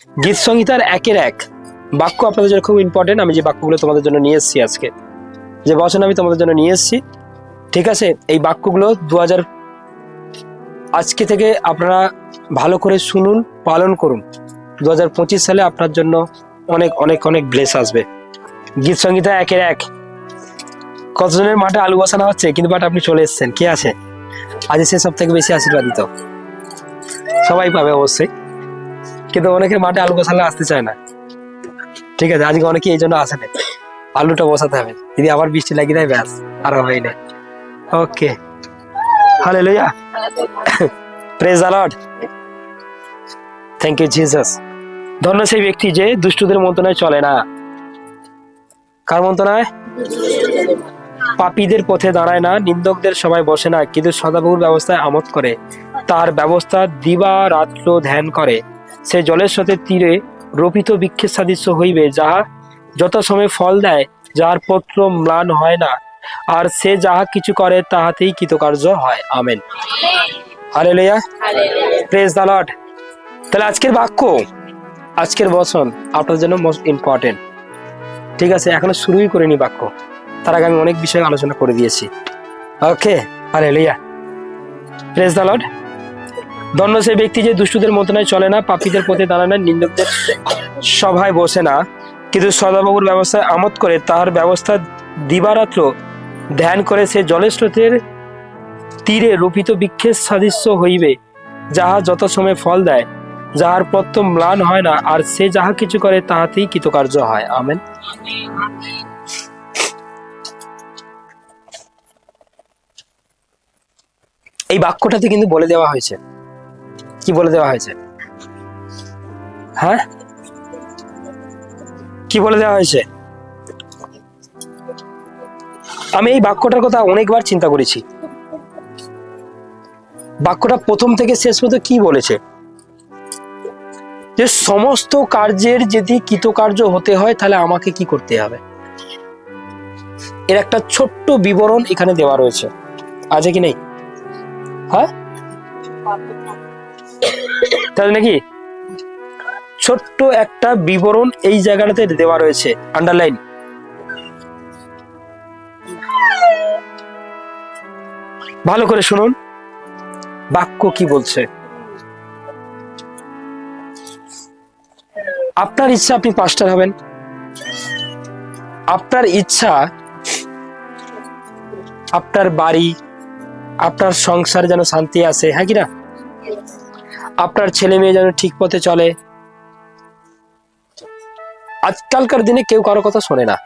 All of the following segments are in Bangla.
গীত সংহিতার একের এক বাক্য আপনাদের জন্য খুব ইম্পর্টেন্ট। আমি যে বাক্যগুলো তোমাদের জন্য নিয়ে এসেছি, আজকে যে বচন আমি তোমাদের জন্য নিয়ে এসেছি, ঠিক আছে, এই বাক্যগুলো আজকে থেকে আপনারা ভালো করে শুনুন, পালন করুন। 2025 সালে আপনার জন্য অনেক অনেক অনেক ব্লেস আসবে। গীত সংহিতা একের এক। কতজনের মাঠে আলু বসানো হচ্ছে, কিন্তু বাট আপনি চলে এসেছেন, কে আছে? আজ সে সব থেকে বেশি আশীর্বাদিত সবাই পাবে অবশ্যই, কিন্তু অনেকের মাঠে আলু বসালে আসতে চায় না। ঠিক আছে, আজকে অনেকে এই জন্য আসে না। আলুটা বসাতে হবে, যদি আবার বৃষ্টি লাগিয়ে দেয় ব্যাস আর হবেই না। Okay, hallelujah, praise the Lord, thank you Jesus. ধন্য সেই ব্যক্তি যে দুষ্টদের মন্ত্রণায় চলে না। কার মন্ত্রণায়? পাপীদের পথে দাঁড়ায় না, নিন্দকদের সবাই বসে না, কিন্তু সদাপ্রভুর ব্যবস্থায় আমোদ করে। তার ব্যবস্থা দিবা রাত্র ধ্যান করে। সে জলের সাথে তীরে রোপিত বৃক্ষের সাদৃশ্য হইবে, যাহা যত সময় ফল দেয়, যাহার পত্র ম্লান হয় না, আর সে যাহা কিছু করে তাহাতেই কৃতকার্য হয়। Amen, hallelujah, praise the Lord. তাহলে আজকের বাক্য, আজকের বচন আপনার জন্য মোস্ট ইম্পর্টেন্ট। ঠিক আছে, এখনো শুরুই করিনি বাক্য, তার আগে আমি অনেক বিষয় আলোচনা করে দিয়েছি। ওকে, হালেলুয়া, প্রেজ দ্য লর্ড। ধন্য সেই ব্যক্তি যে দুষ্টদের মন্ত্রণায় চলে না, পাপীদের পথে দাঁড়ায় না, নিন্দকদের সভায় বসে না, কিন্তু সদাপ্রভুর ব্যবস্থায় আমোদ করে। তাহার ব্যবস্থা দিবারাত্র ধ্যান করে। সে জলের স্রোতের তীরে রোপিত বৃক্ষের সাদৃশ্য হইবে, যাহা যত সময় ফল দেয়, যাহার পত্র ম্লান হয় না, আর সে যাহা কিছু করে তাহাতেই কৃতকার্য হয়। আমেন। এই বাক্যটাতে কিন্তু বলে দেওয়া হয়েছে, কি বলে দেওয়া হয়েছে? হ্যাঁ, কি বলে দেওয়া হয়েছে? আমি এই বাক্যটার কথা অনেকবার চিন্তা করেছি। বাক্যটা প্রথম থেকে শেষ পর্যন্ত কি বলেছে? যে সমস্ত কার্যের যদি কৃতকার্য হতে হয়, তাহলে আমাকে কি করতে হবে? এর একটা ছোট্ট বিবরণ এখানে দেওয়া রয়েছে, আছে কি নেই? হ্যাঁ, তাহলে নাকি ছোট্ট একটা বিবরণ এই জায়গাটাতে দেওয়া রয়েছে, আন্ডারলাইন। ভালো করে শুনুন বাক্য কি বলছে। আপনার ইচ্ছা আপনি পাস্টার হবেন, আপনার ইচ্ছা আপনার বাড়ি, আপনার সংসারে যেন শান্তি আসে, হ্যাঁ কি না? আপনার ছেলে মেয়ে যেন ঠিক পথে চলে। আজকালকার দিনে কেউ কারো কথা শোনে না,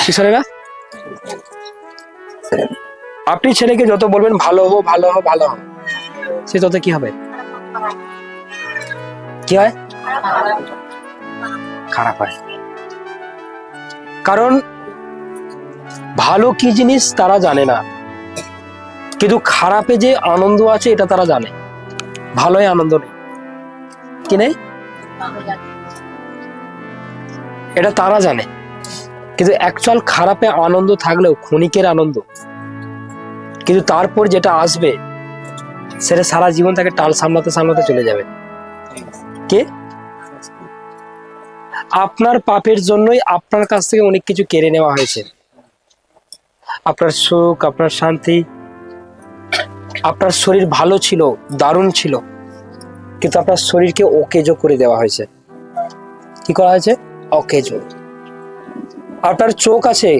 কি শোনে না? আপনি ছেলেকে যত বলবেন ভালো হো ভালো হো ভালো হো, সে তত কি হবে? কি হয়? খারাপ হয়। কারণ ভালো কি জিনিস তারা জানে না, কিন্তু খারাপে যে আনন্দ আছে এটা তারা জানে। ভালোই আনন্দ নেই, কি নেই? এটা তারা জানে, কিন্তু অ্যাকচুয়াল খারাপে আনন্দ থাকলেও ক্ষণিকের আনন্দ, কিন্তু তারপর যেটা আসবে সেটা সারা জীবন তাকে টাল সামলাতে সামলাতে চলে যাবে। কে? আপনার পাপের জন্যই আপনার কাছ থেকে অনেক কিছু কেড়ে নেওয়া হয়েছে। আপনার সুখ, আপনার শান্তি, আপনার শরীর ভালো ছিল, দারুণ ছিল, কিন্তু আপনার শরীরকে অকেজো করে দেওয়া হয়েছে। কি করা হয়েছে? অকেজো। আপনার চোখ আছে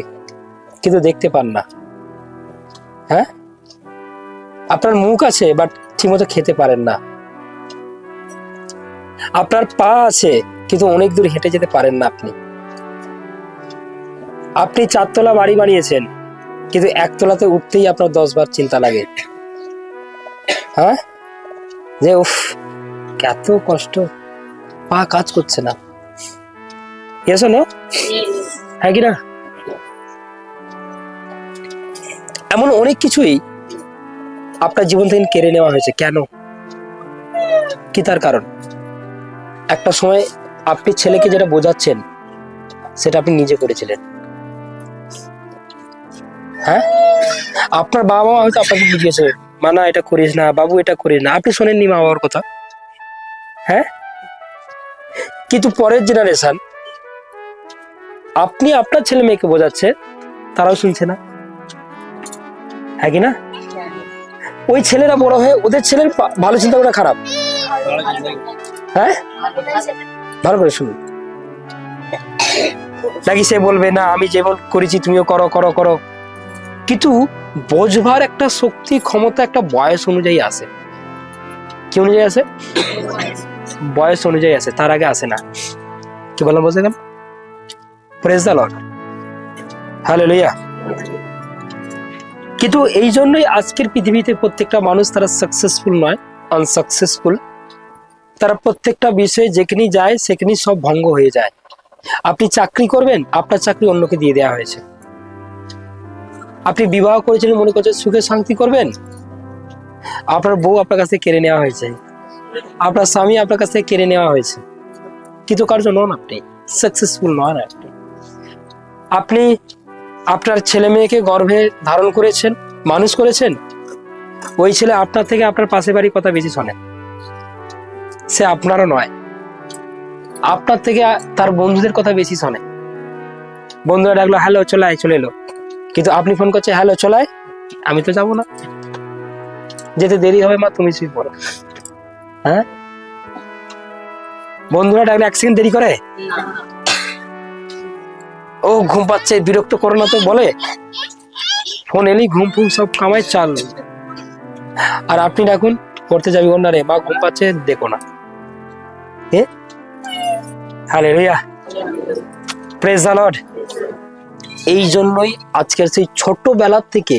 কিন্তু দেখতে পান না, হ্যাঁ? আপনার মুখ আছে বাট ঠিকমতো খেতে পারেন না। আপনার পা আছে কিন্তু অনেক দূর হেঁটে যেতে পারেন না। আপনি 4 তলা বাড়ি বানিয়েছেন, কিন্তু 1 তলাতে উঠতেই আপনার 10 বার চিন্তা লাগে, হ্যাঁ, যে উফ এত কষ্ট, পা কাজ করছে না। এসো না, হ্যাঁ কি না? এমন অনেক কিছুই আপনার জীবন থেকে কেড়ে নেওয়া হয়েছে। কেন? কি তার কারণ? একটা সময় আপনি ছেলেকে যেটা বোঝাচ্ছেন সেটা আপনি নিজে করেছিলেন, হ্যাঁ? আপনার বাবা মা হয়তো আপনাকে বুঝিয়েছে, মানা এটা করিস না, বাবু এটা করিস না, আপনি শোনেননি মা বাবার কথা, হ্যাঁ? কিন্তু পরের জেনারেশন, আপনি আপনার ছেলে মেয়েকে বোঝাচ্ছে, তারাও শুনছে না, হ্যাঁ কি না? ওই ছেলেরা বড় হয়ে ওদের ছেলের ভালো চিন্তা ভাবনা খারাপ। হ্যাঁ, ভালো করে শুনুন। নাকি সে বলবে না আমি যেমন করেছি তুমিও করো করো করো, কিন্তু বোঝবার একটা শক্তি ক্ষমতা একটা বয়স অনুযায়ী আসে। কি অনুযায়ী আসে? বয়স অনুযায়ী আসে, তার আগে আসে না। কি বললাম বুঝতে গেল? Praise the Lord, hallelujah. কিন্তু এই জন্যই আজকের পৃথিবীতে প্রত্যেকটা মানুষ তারা সাকসেসফুল নয়, আনসাকসেসফুল। তারা প্রত্যেকটা বিষয়ে যেখানে যায় সেখানে সব ভঙ্গ হয়ে যায়। আপনি চাকরি করবেন, আপনার চাকরি অন্যকে দিয়ে দেওয়া হয়েছে। আপনি বিবাহ করেছিলেন মনে করছেন সুখে শান্তি করবেন, আপনার বউ আপনার কাছ থেকে কেড়ে নেওয়া হয়েছে, আপনার স্বামী আপনার কাছ থেকে কেড়ে নেওয়া হয়েছে। কিন্তু কার জন্য নন, আপনি সাকসেসফুল নন। আপনি আপনার ছেলে মেয়েকে গর্ভে ধারণ করেছেন, মানুষ করেছেন, ওই ছেলে আপনার থেকে আপনার পাশের বাড়ির কথা বেশি শোনে, সে আপনারও নয়, আপনার থেকে তার বন্ধুদের কথা বেশি শোনে। বন্ধুরা ডাকলো হ্যালো চলে আয়, চলে এলো, কিন্তু আপনি ফোন করছে হ্যালো চলে আয়, আমি তো যাবো না, যেতে দেরি হবে মা, তুমি শুয়ে পড়ো। হ্যাঁ, বন্ধুরা ডাকলে এক সেকেন্ড দেরি করে? ও ঘুম পাচ্ছে, বিরক্ত করো না তো বলে, ফোন এলেই ঘুম ফুম সব কামায় চাল। আর আপনি ডাকুন পড়তে যাবি, না রে মা ঘুম পাচ্ছে দেখো না। Hallelujah, praise the Lord. এই জন্যই আজকের সেই ছোটবেলা থেকে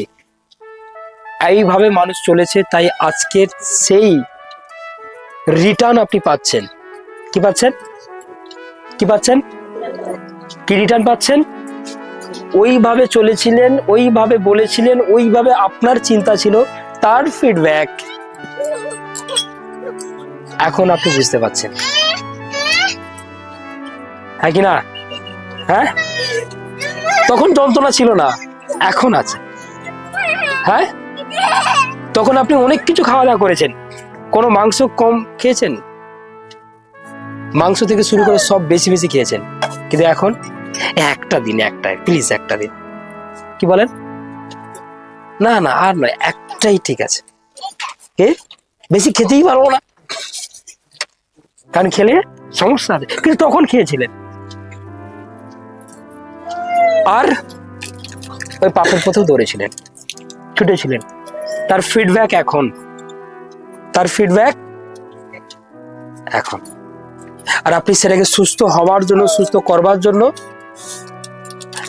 এইভাবে মানুষ চলেছে, তাই আজকের সেই রিটার্ন আপনি পাচ্ছেন। কি পাচ্ছেন? কি পাচ্ছেন? কি রিটার্ন পাচ্ছেন? ওইভাবে চলেছিলেন, ওইভাবে বলেছিলেন, ওইভাবে আপনার চিন্তা ছিল, তার ফিডব্যাক এখন আপনি বুঝতে পারছেন, হ্যাঁ কি না? হ্যাঁ, তখন যন্ত্রণা ছিল না, এখন আছে। হ্যাঁ, তখন আপনি অনেক কিছু খাওয়া দাওয়া করেছেন, কোনো মাংস কম খেয়েছেন, মাংস থেকে শুরু করে সব বেশি বেশি খেয়েছেন, কিন্তু এখন একটা দিন, একটা প্লিজ একটা দিন, কি বলেন? না না আর নয়, একটাই ঠিক আছে, বেশি খেতেই পারবো না, কারণ খেলে সমস্যা আছে, কিন্তু তখন খেয়েছিলেন। আর ওই পাপের পথেও দৌড়েছিলেন, ছুটেছিলেন, তার ফিডব্যাক এখন, তার ফিডব্যাক এখন। আর আপনি সেটাকে সুস্থ হওয়ার জন্য, সুস্থ করবার জন্য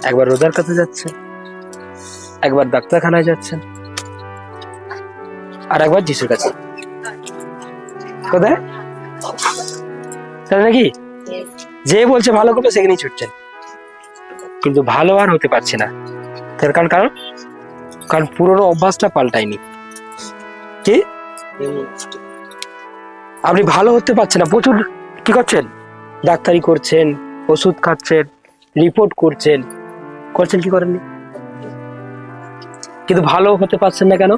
একবার রোজার কাছে যাচ্ছেন, একবার ডাক্তারখানায় যাচ্ছেন, আর একবার যিশুর কাছে। কোথায়? তাই নাকি? যে বলছে ভালো করবে সেখানেই ছুটছেন, কিন্তু ভালো আর হতে পারছে না। তার কারণ কারণ পুরোনো অভ্যাসটা পাল্টায়নি। কি? আপনি ভালো হতে পারছেন না, প্রচুর কি করছেন? ডাক্তারি করছেন, ওষুধ খাচ্ছেন, রিপোর্ট করছেন, কি করেননি? কিন্তু ভালো হতে পারছেন না কেন?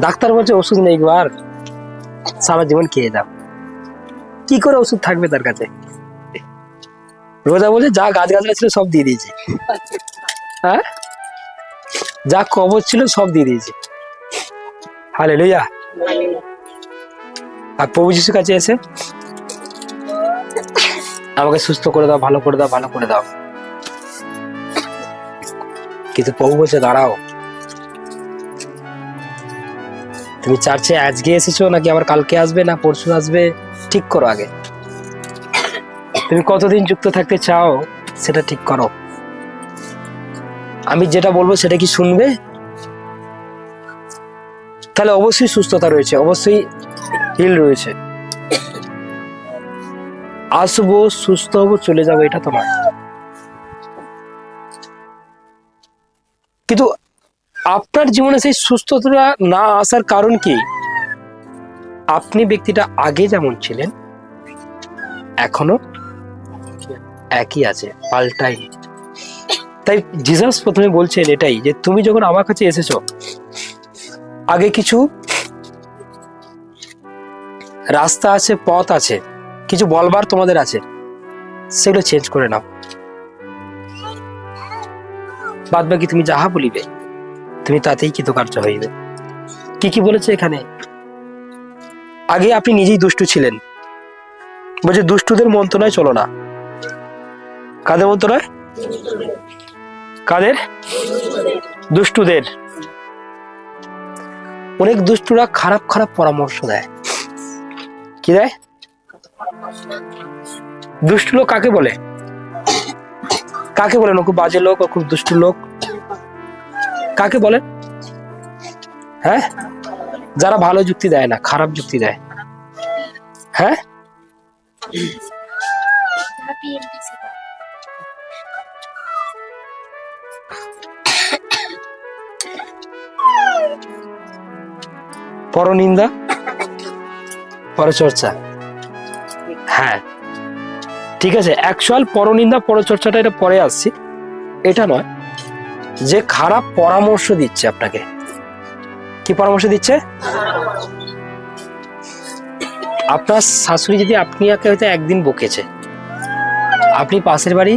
ডাক্তার বলছে ওষুধ নেই গো, আর সারা জীবন খেয়ে দাও। কি করে ওষুধ থাকবে তার কাছে? রোজা বলছে যা গাছ গাছরা ছিল সব দিয়ে দিয়েছে, হ্যাঁ, যা কবর ছিল সব দিয়ে দিয়েছে। হালেলুয়া। আর প্রভু যিশুর কাছে এসে আমাকে সুস্থ করে দাও, ভালো করে দাও, ভালো করে দাও, কিন্তু প্রভু বলছে দাঁড়াও, তুমি চার্চে আজকে এসেছো নাকি আবার কালকে আসবে না পরশু আসবে, ঠিক করো আগে। তুমি কতদিন যুক্ত থাকতে চাও সেটা ঠিক করো। আমি যেটা বলবো সেটা কি শুনবে? তাহলে অবশ্যই সুস্থতা রয়েছে, অবশ্যই হিল রয়েছে। আসবো, সুস্থ হবো, চলে যাবো, এটা তো নয়। কিন্তু আপনার জীবনে সেই সুস্থতা না আসার কারণ কি? আপনি ব্যক্তিটা আগে যেমন ছিলেন এখনো একই আছে, পাল্টায়নি। তাই জিসাস প্রথমে বলছেন এটাই, যে তুমি যখন আমার কাছে এসেছো, আগে কিছু রাস্তা আছে, পথ আছে, কিছু বলবার তোমাদের আছে, সেগুলো চেঞ্জ করে নাও। বাদ বাকি তুমি যাহা বলিবে তুমি তাতেই কৃতকার্য হইবে। কি কি বলেছে এখানে? আগে আপনি নিজেই দুষ্টু ছিলেন, বলছে দুষ্টুদের মন্ত্রণায় চলো না। কাদের মন্ত্রণায়? কাদের? দুষ্টুদের। অনেক দুষ্টুরা খারাপ খারাপ পরামর্শ দেয়। কি দেয়? দুষ্টু লোক কাকে বলে? কাকে বলেন? খুব বাজে লোক, খুব দুষ্টু লোক কাকে বলে? হ্যাঁ, যারা ভালো যুক্তি দেয় না, খারাপ যুক্তি দেয়। হ্যাঁ, পরনিন্দা, পরচর্চা। হ্যাঁ ঠিক আছে, অ্যাকচুয়াল পরনিন্দা পরচর্চাটা এটা পরে আসছি, এটা নয়। যে খারাপ পরামর্শ দিচ্ছে আপনাকে। কি পরামর্শ দিচ্ছে? আপনার শাশুড়ি যদি আপনাকে হয়তো একদিন বকেছে, আপনি পাশের বাড়ি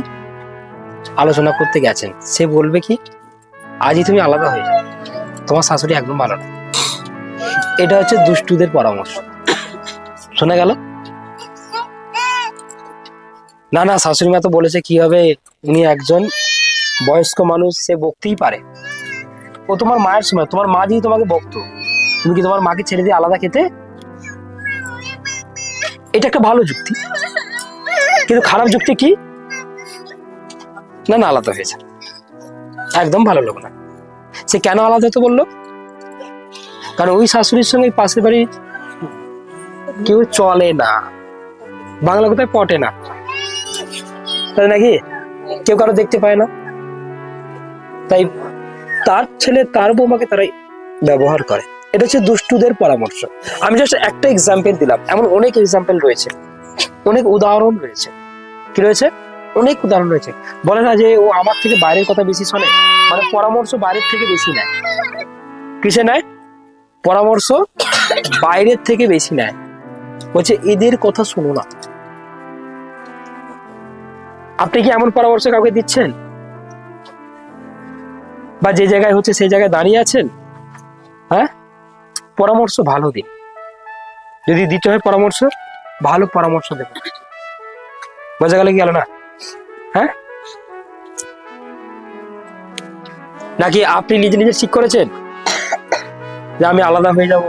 আলোচনা করতে গেছেন, সে বলবে কি আজই তুমি আলাদা হয়ে যাও, তোমার শাশুড়ি একদম ভালো না। এটা হচ্ছে দুষ্টুদের পরামর্শ। শোনা গেল? না না, শাশুড়ি মা তো বলেছে কি হবে, উনি একজন বয়স্ক মানুষ, সে বকতেই পারে। ও তোমার মায়ের সময়, তোমার মা যদি তোমাকে বকতো, তুমি কি তোমার মাকে ছেড়ে দিয়ে আলাদা খেতে? এটা একটা ভালো যুক্তি। কিন্তু খারাপ যুক্তি কি? না না, আলাদা হয়েছে, একদম ভালো লোক না। সে কেন আলাদা হতে বললো? কারণ ওই শাশুড়ির সঙ্গে পাশের বাড়ি কেউ চলে না, বাংলা কোথায় পটে না, তাই নাকি? কেউ কারো দেখতে পায় না, তাই তার ছেলে তার বৌমাকে তারাই ব্যবহার করে। এটা হচ্ছে দুষ্টুদের পরামর্শ। আমি জাস্ট একটা এক্সাম্পল দিলাম, এমন অনেক এক্সাম্পল রয়েছে, অনেক উদাহরণ রয়েছে। কি রয়েছে? অনেক উদাহরণ রয়েছে। বলে না যে ও আমার থেকে বাইরের কথা বেশি শোনে, মানে পরামর্শ বাইরের থেকে বেশি নেয়। কিসে নেয়? পরামর্শ বাইরের থেকে বেশি নেয়। বলছে এদের কথা শোনো না। আপনি কি এমন পরামর্শ কাউকে দিচ্ছেন? বা যে জায়গায় হচ্ছে সেই জায়গায় দাঁড়িয়ে আছেন? হ্যাঁ, পরামর্শ ভালো দিন। যদি দিতে হয় পরামর্শ, ভালো পরামর্শ দেব। বোঝা গেল কি গেল না? হ্যাঁ, নাকি আপনি নিজে নিজে ঠিক করেছেন যে আমি আলাদা হয়ে যাব?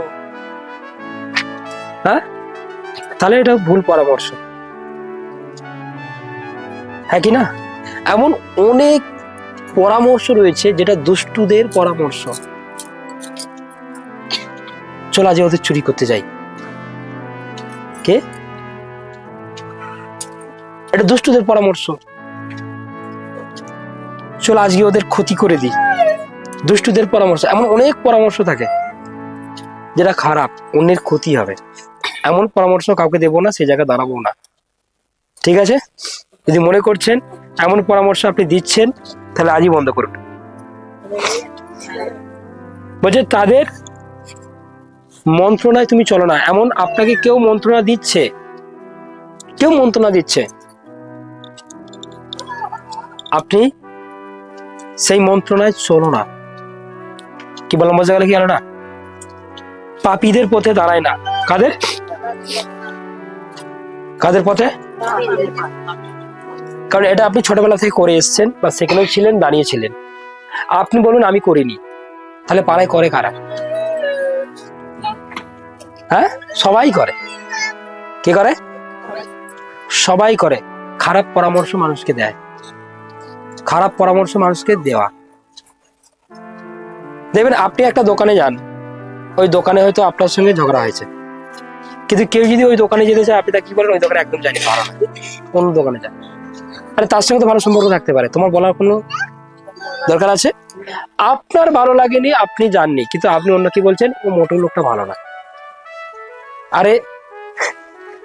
হ্যাঁ, তাহলে এটা ভুল পরামর্শ। হ্যাঁ কি না? এমন অনেক পরামর্শ রয়েছে যেটা দুষ্টুদের পরামর্শ। চল আজ ওদের চুরি করতে যাই। কে? এটা দুষ্টুদের পরামর্শ। চল আজকে ওদের ক্ষতি করে দিই, দুষ্টুদের পরামর্শ। এমন অনেক পরামর্শ থাকে যেটা খারাপ, অন্যের ক্ষতি হবে। এমন পরামর্শ কাউকে দেবো না, সেই জায়গায় দাঁড়াবো না। ঠিক আছে? যদি মনে করছেন এমন পরামর্শ আপনি দিচ্ছেন, তাহলে আজই বন্ধ করুন। বলছে তাদের মন্ত্রণায় তুমি চলো না। এমন আপনাকে কেউ মন্ত্রণা দিচ্ছে, কেউ মন্ত্রণা দিচ্ছে, আপনি সেই মন্ত্রণায় চলো না। কি বললাম? বোঝা গেল কি গেল না? পাপীদের পথে দাঁড়ায় না। কাদের? কাদের পথে? কারণ এটা আপনি ছোটবেলা থেকে করে এসছেন, বা সেখানেও ছিলেন, দাঁড়িয়েছিলেন। আপনি বলুন আমি করিনি, তাহলে পাড়ায় করে কারা? হ্যাঁ, সবাই করে। কে করে? সবাই করে। খারাপ পরামর্শ মানুষকে দেয়, খারাপ পরামর্শ মানুষকে দেওয়া। দেখবেন আপনি একটা দোকানে যান, ওই দোকানে হয়তো আপনার সঙ্গে ঝগড়া হয়েছে, কিন্তু কেউ যদি ওই দোকানে যেতে চায়, আপনি তা কি বলেন? ওই দোকানে একদম জানি পারা না, অন্য দোকানে যান। আরে তার সঙ্গে তো ভালো সম্পর্ক থাকতে পারে, তোমার বলার কোনো দরকার আছে? আপনার ভালো লাগেনি, আপনি জাননি, কিন্তু আপনি অন্য কি বলছেন? ও মোটো লোকটা ভালো না। আরে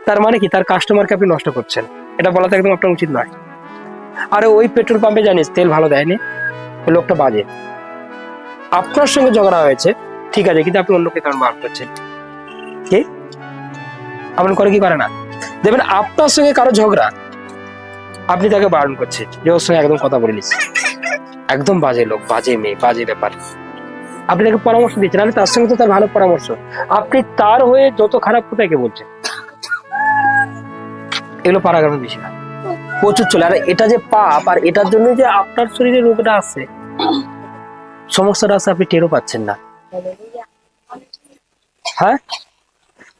তার মানে কি? তার কাস্টমারকে আপনি নষ্ট করছেন। এটা বলা তো একদম আপনার উচিত নয়। আরে ওই পেট্রোল পাম্পে জানিস তেল ভালো দেয়নি, ওই লোকটা বাজে। আপনার সঙ্গে ঝগড়া হয়েছে, ঠিক আছে, কিন্তু আপনি অন্যকে কারণ বার করছেন। কি এমন করে? কি করে না? দেখবেন আপনার সঙ্গে কারো ঝগড়া, আপনি তাকে বারণ করছেন যে ওর সঙ্গে একদম কথা বলিস, একদম বাজে লোক, বাজে মেয়ে, বাজে ব্যাপার, আপনি তাকে পরামর্শ দিচ্ছেন, আর তার সঙ্গে তো তার ভালো পরামর্শ, আপনি তার হয়ে যত খারাপ কোথায় বলছেন। এগুলো পারাগ্রামে বেশি না, প্রচুর চলে। আর এটা যে পাপ, আর এটার জন্য যে আপনার শরীরে রোগটা আছে, সমস্যাটা আছে, আপনি টেরও পাচ্ছেন না। হ্যাঁ,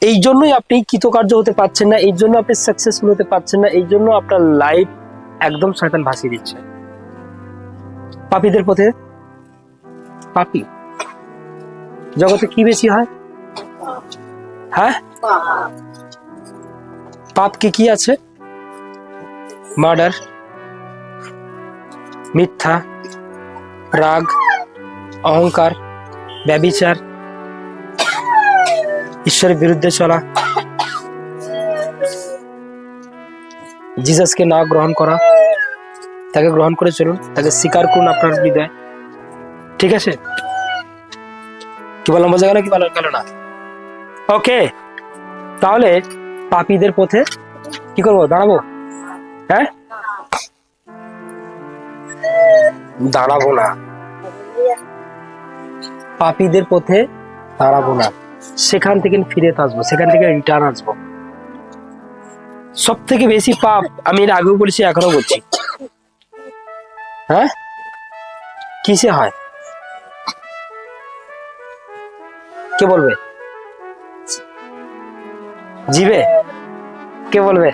এই জন্যই আপনি কৃতকার্য হতে পারছেন না, এই জন্য আপনি সাকসেসফুল হতে পারছেন না, এই জন্য আপনার লাইফ একদম শয়তান ভাসিয়ে দিচ্ছে। পাপীদের পথে, পাপী জগতে কি বেশি হয়? হ্যাঁ, পাপ কি আছে? মার্ডার, মিথ্যা, রাগ, অহংকার, ব্যভিচার, ঈশ্বরের বিরুদ্ধে চলা, জিসাসকে না গ্রহণ করা, তাকে গ্রহণ করে চলুন, তাকে স্বীকার করুন আপনার হৃদয়। ঠিক আছে, কি বললাম, বোঝা গেল কি গেল না? ওকে, তাহলে পাপীদের পথে কি করবো? দাঁড়াবো? হ্যাঁ, দাঁড়াবো না, পাপীদের পথে দাঁড়াবো না, সেখান থেকে ফিরে আসবো, সেখান থেকে রিটার্ন আসবো। সব থেকে বেশি পাপ, আমি এর আগেও বলেছি, এখনো বলছি, হ্যাঁ, কিসে হয়? কে বলবে? জিভে? কে বলবে?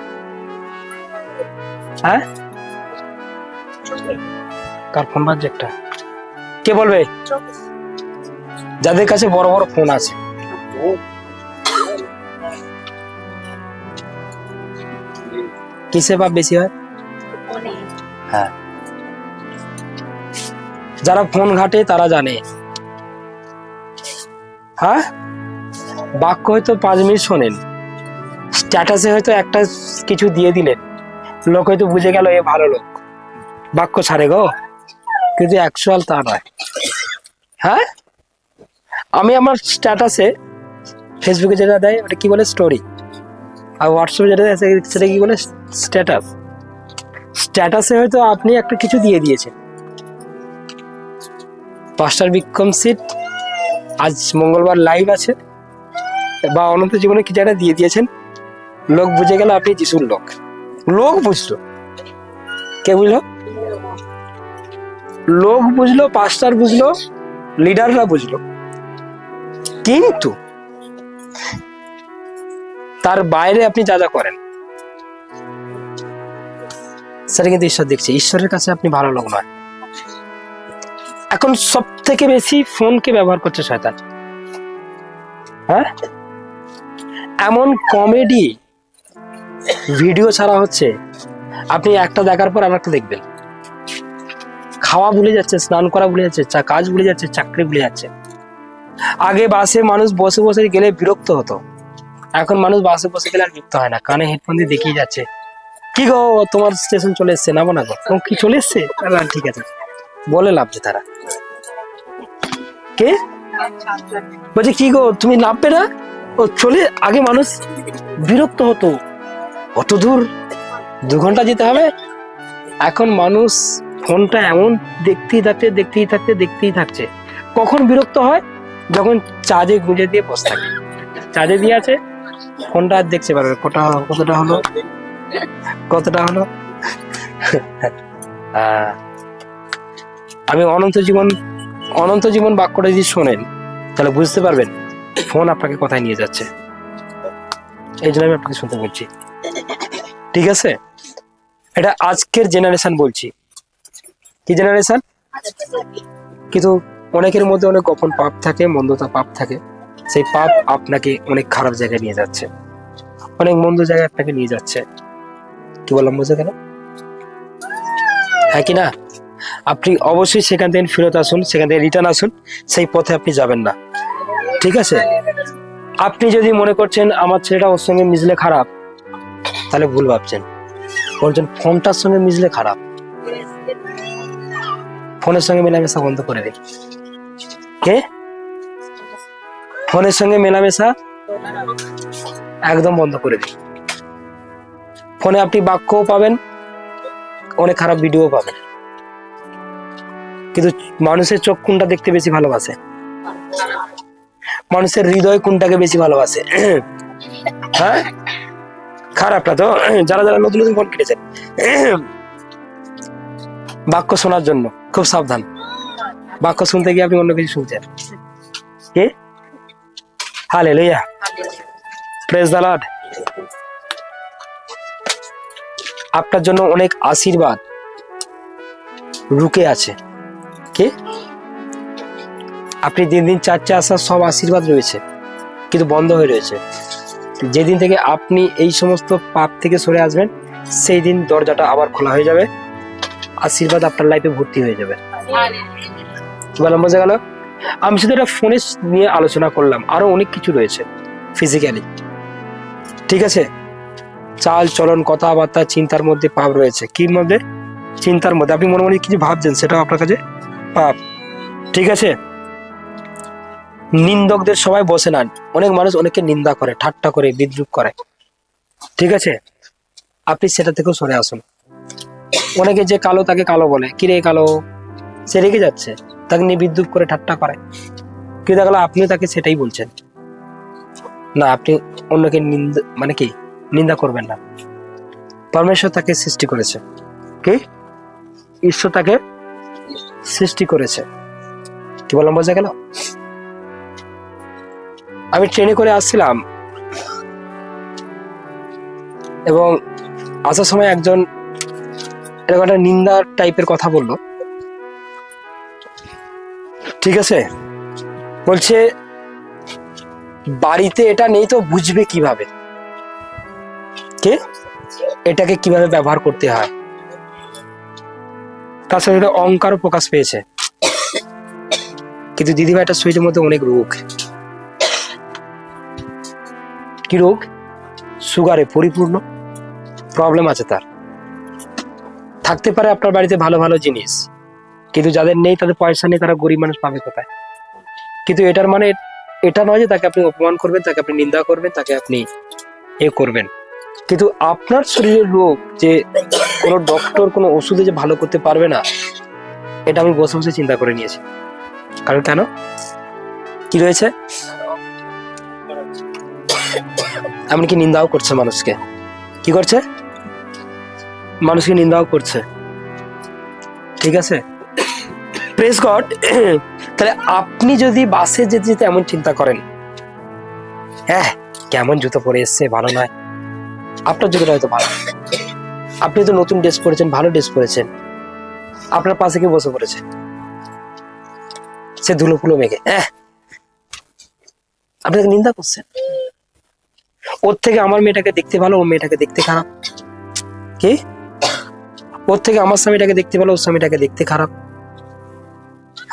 হ্যাঁ, কার ফোন বাজছে একটা? কে বলবে? যাদের কাছে বড় বড় ফোন আছে। কিসে পাপ বেশি হয়? হ্যাঁ, যারা ফোন ঘাটে তারা জানে। হ্যাঁ, বাক্য হয়তো 5 মিনিট শোনেন, স্ট্যাটাসে হয়তো একটা কিছু দিয়ে দিলেন, লোক হয়তো বুঝে গেল এ ভালো লোক, বাক্য ছাড়ে গো, কিন্তু অ্যাকচুয়াল তা নয়। হ্যাঁ, আমি আমার স্ট্যাটাসে, ফেসবুকে যেটা দেয় ওটা কি বলে? স্টোরি। আর হোয়াটসঅ্যাপে যেটা দেয় সেটা কি বলে? স্ট্যাটাস। স্ট্যাটাসে হয়তো আপনি একটা কিছু দিয়ে দিয়েছেন, পাস্টার বিক্রম সিট আজ মঙ্গলবার লাইভ আছে, বা অনন্ত জীবনে কিছু একটা দিয়ে দিয়েছেন, লোক বুঝে গেল আপনি যিশুর লোক। লোক বুঝলো, কে বুঝলো? লোক বুঝলো, পাস্টার বুঝলো, লিডাররা বুঝলো, কিন্তু তার বাইরে আপনি যা যা করেন সেটা কিন্তু ঈশ্বর দেখছে। ঈশ্বরের কাছে আপনি ভালো লোক নয়। এখন সব থেকে বেশি ফোনকে ব্যবহার করছে শয়তান। হ্যাঁ, এমন কমেডি ভিডিও ছাড়া হচ্ছে, আপনি একটা দেখার পর আরেকটা দেখবেন। খাওয়া ভুলে যাচ্ছে, স্নান করা ভুলে যাচ্ছে, কাজ ভুলে যাচ্ছে, চাকরি ভুলে যাচ্ছে। আগে বাসে মানুষ বসে বসে গেলে বিরক্ত হতো, এখন মানুষ বাসে বসে গেলে আর বিরক্ত হয় না, কানে হেডফোন দিয়ে দেখিয়ে যাচ্ছে, কি গো তোমার স্টেশন চলে এসছে, নামো না গো। কি চলে এসছে? ঠিক আছে বলে লাভছে তারা। কে বলছে কি গো তুমি নামবে না? ও চলে। আগে মানুষ বিরক্ত হতো, অত দূর 2 ঘন্টা যেতে হবে। এখন মানুষ ফোনটা এমন দেখতেই থাকছে, কখন বিরক্ত হয়? যখন চার্জে গুঁজে দিয়ে বসে থাকে, চার্জে দিয়ে আছে, ফোনটা আর দেখতে পারবে কতটা হলো। আমি অনন্ত জীবন বাক্যটা যদি শোনেন তাহলে বুঝতে পারবেন ফোন আপনাকে কোথায় নিয়ে যাচ্ছে। এই জন্য আমি আপনাকে শুনতে বলছি, ঠিক আছে? এটা আজকের জেনারেশন বলছি। কি জেনারেশন? কিন্তু অনেকের মধ্যে অনেক গোপন পাপ থাকে, মন্দতা পাপ থাকে, সেই পাপ আপনাকে অনেক খারাপ জায়গায় নিয়ে যাচ্ছে, অনেক মন্দ জায়গায় আপনাকে নিয়ে যাচ্ছে। কি বললাম, বোঝা গেল? হ্যাঁ কি না? আপনি অবশ্যই সেখান থেকে ফেরত আসুন, সেখান থেকে রিটার্ন আসুন, সেই পথে আপনি যাবেন না, ঠিক আছে? আপনি যদি মনে করছেন আমার ছেলেটা ওর সঙ্গে মিশলে খারাপ, তাহলে ভুল ভাবছেন। বলছেন ফোনটার সঙ্গে মিশলে খারাপ, ফোনের সঙ্গে মেলামেশা বন্ধ করে দিন। কে? ফোনের সঙ্গে মেলামেশা একদম বন্ধ করে দিন। ফোনে আপনি বাক্যও পাবেন, অনেক খারাপ ভিডিও পাবেন, কিন্তু মানুষের চোখ কোনটা দেখতে বেশি ভালোবাসে? মানুষের হৃদয় কোনটাকে বেশি ভালোবাসে? হ্যাঁ, খারাপটা তো। যারা যারা নতুন নতুন ফোন কিনেছেন, বাক্য শোনার জন্য খুব সাবধান। বাক্য শুনতে গিয়ে আপনি অন্য কিছু শুনছেন। কি? Hallelujah, praise the Lord. আপনার জন্য অনেক আশীর্বাদ রুকে আছে। কি? আপনি দিন দিন চাচ্ছে আসার সব আশীর্বাদ রয়েছে, কিন্তু বন্ধ হয়ে রয়েছে। যেদিন থেকে আপনি এই সমস্ত পাপ থেকে সরে আসবেন, সেই দিন দরজাটা আবার খোলা হয়ে যাবে, আশীর্বাদ আপনার লাইফে ভর্তি হয়ে যাবে। বললাম, বোঝা গেল? আমি শুধু এটা ফোনে নিয়ে আলোচনা করলাম, আরো অনেক কিছু রয়েছে ফিজিক্যালি। ঠিক আছে? চাল চলন, কথাবার্তা, চিন্তার মধ্যে পাপ রয়েছে। কি মধ্যে? চিন্তার মধ্যে। আপনি মনে মনে কিছু ভাবছেন, সেটাও আপনার কাছে পাপ। ঠিক আছে? নিন্দকদের সবাই বসে না। অনেক মানুষ অনেককে নিন্দা করে, ঠাট্টা করে, বিদ্রুপ করে। ঠিক আছে? আপনি সেটা থেকেও সরে আসুন। অনেকে যে কালো তাকে কালো বলে, কিরে কালো, সে রেগে যাচ্ছে, তাকে নিয়ে বিদ্রুপ করে, ঠাট্টা করে। কিন্তু দেখা গেলো আপনিও তাকে সেটাই বলছেন না। আপনি অন্যকে নিন্দা মানে কি নিন্দা করবেন না। পরমেশ্বর তাকে সৃষ্টি করেছে। কি? ঈশ্বর তাকে সৃষ্টি করেছে। কি বললাম, বোঝা গেল? আমি ট্রেনে করে আসছিলাম এবং আসার সময় একজন এরকম একটা নিন্দার টাইপের কথা বললো। ঠিক আছে? বলছে বাড়িতে এটা নেই তো বুঝবে কিভাবে? কে? এটাকে কিভাবে ব্যবহার করতে হয়। তার সাথে অহংকারও প্রকাশ পেয়েছে। কিন্তু দিদিভাই, একটা শরীরের মধ্যে অনেক রোগ। কি রোগ? সুগারে পরিপূর্ণ, প্রবলেম আছে তার। থাকতে পারে আপনার বাড়িতে ভালো ভালো জিনিস, কিন্তু যাদের নেই, তাদের পয়সা নেই, তারা গরিব মানুষ পাবে কোথায়? কিন্তু এটার মানে এটা নয় যে তাকে আপনি অপমান করবেন, তাকে আপনি নিন্দা করবেন, তাকে আপনি করবেন। কিন্তু আপনার শরীরের রোগ যে কোনো ডক্টর কোনো ওষুধে যে ভালো করতে পারবে না, এটা আমি বসে বসে চিন্তা করে নিয়েছি। কারণ কেন? কি রয়েছে? এমনকি নিন্দাও করছে মানুষকে। কি করছে? মানুষকে নিন্দাও করছে। ঠিক আছে? Praise God. তাহলে আপনি যদি বাসে যেতে যেতে এমন চিন্তা করেন, হ্যাঁ কেমন জুতো পরে এসছে, ভালো নয়, আপনার জুতোটা হয়তো ভালো, আপনি তো নতুন ড্রেস পরেছেন, ভালো ড্রেস পরেছেন, আপনার পাশে কেউ বসে পড়েছে, সে ধুলো ফুলো মেঘে, আপনি তাকে নিন্দা করছেন। ওর থেকে আমার মেয়েটাকে দেখতে ভালো, ওর মেয়েটাকে দেখতে খারাপ। কি? ওর থেকে আমার স্বামীটাকে দেখতে ভালো, ওর স্বামীটাকে দেখতে খারাপ।